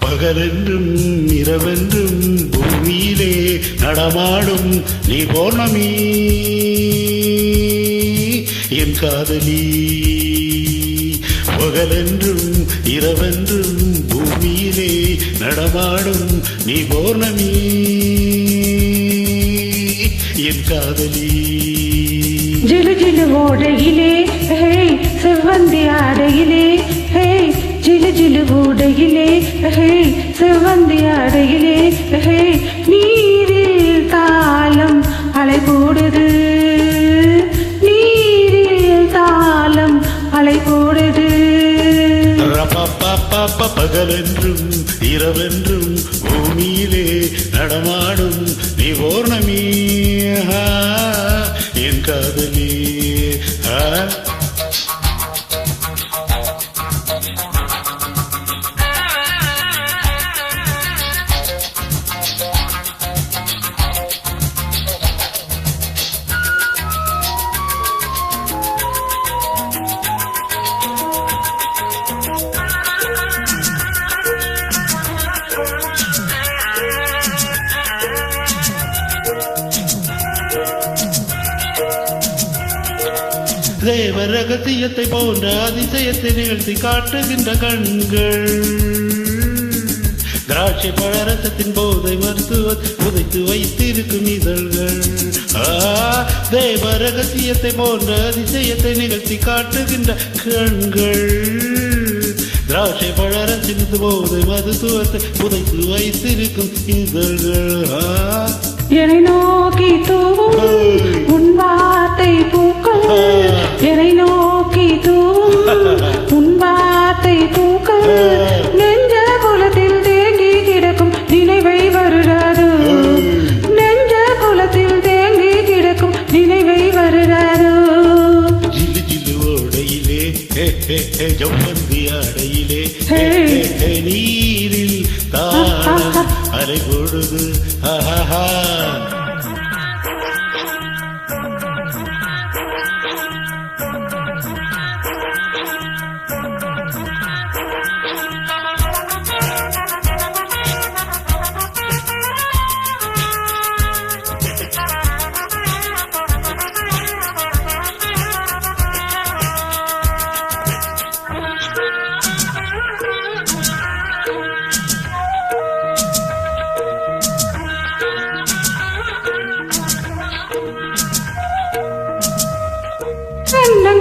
பகலென்றும் இரவென்றும் பூமியிலே நடமாடும் நீ பௌர்ணமி என் காதலி. பகலென்றும் இரவென்றும் பூமியிலே நடமாடும் நீ பௌர்ணமி என் காதலி. ஜிலு ஜிலு ஓடையிலே செவ்வந்தி ஆடையிலே ஜிலு ஜிலு ஓடையிலே செவ்வந்தி ஆடையிலே நீரில் தாளம் அலை போடுது, நீரில் தாளம் அலை போடுது. பகலென்றும் இரவென்றும் பூமியிலே நடமாடும் நீ பௌர்ணமி என் காதலி. தேவ ரகசியத்தை போன்ற அதிசயத்தை நிகழ்த்தி காட்டுகின்ற கண்கள், திராட்சை பழரசத்தின் போதை மருத்துவ புதைத்து வைத்திருக்கும் இதழ்கள். தேவ ரகசியத்தை போன்ற அதிசயத்தை நிகழ்த்தி காட்டுகின்ற கண்கள், திராட்சை பழரசின் போதை மருத்துவத்தை புதைத்து வைத்திருக்கும் இதழ்கள். என்னை நோக்கி தூவும் உன் வார்த்தை பூக்கள், என்னை நோக்கி தூவும் உன் வார்த்தை பூக்கள், நெஞ்ச குலத்தில் தேங்கி கிடக்கும் நினைவை வருடாது, நெஞ்ச குலத்தில் தேங்கி கிடக்கும் நினைவை வருடாது. ஜில்லு ஜில்லு ஓடையிலே ஜவ்வந்தி ஆடையிலே நீரில் தாளம் அலை போடுது.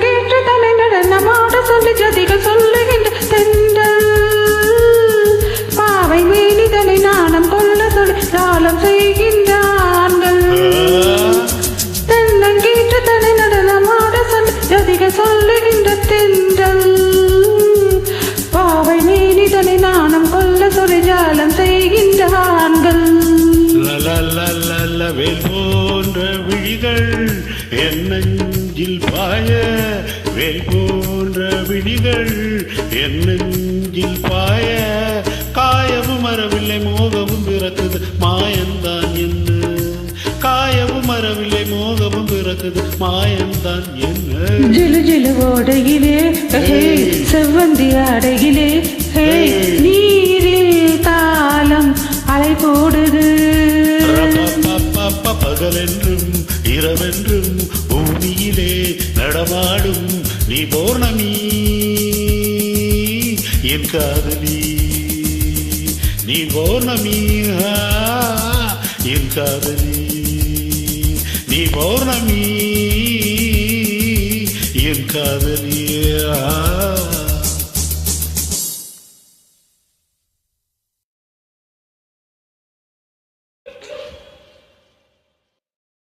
கேட்டு தலை நடனமாட சொல்லி ஜதிகள் சொல்லுகின்ற தென்றல், பாவை மேனிதனை நாணம் கொள்ள சொல்லி தாளம் செய்கின்ற ஆண்கள். தென்னங்கீற்று தலை நடனமாட சொல்லி ஜதிகள் சொல்லுகின்ற தென்றல், பாவை மேனிதனை நாணம் கொள்ள சொல்லி ஜாலம் செய்கின்ற ஆண்கள். வேல் போன்ற விழிகள் என் நெஞ்சில் பாய, வேல் போன்ற விழிகள் என் நெஞ்சில் பாய, காயவும் மறவில்லை மோகமும் பிறக்குது மாயந்தான் என்ன, காயவும் மறவில்லை மோகமும் பிறக்குது மாயந்தான் என்ன. ஜிலு ஜிலு ஓடையிலே செவ்வந்தி ஆடையிலே நீரில் தாளம் அலை போடுது. பகலென்றும் இரவென்றும் பூமியிலே நடமாடும் நீ பௌர்ணமி என் காதலி, நீ பௌர்ணமி என் காதலி, நீ பௌர்ணமி என் காதலி.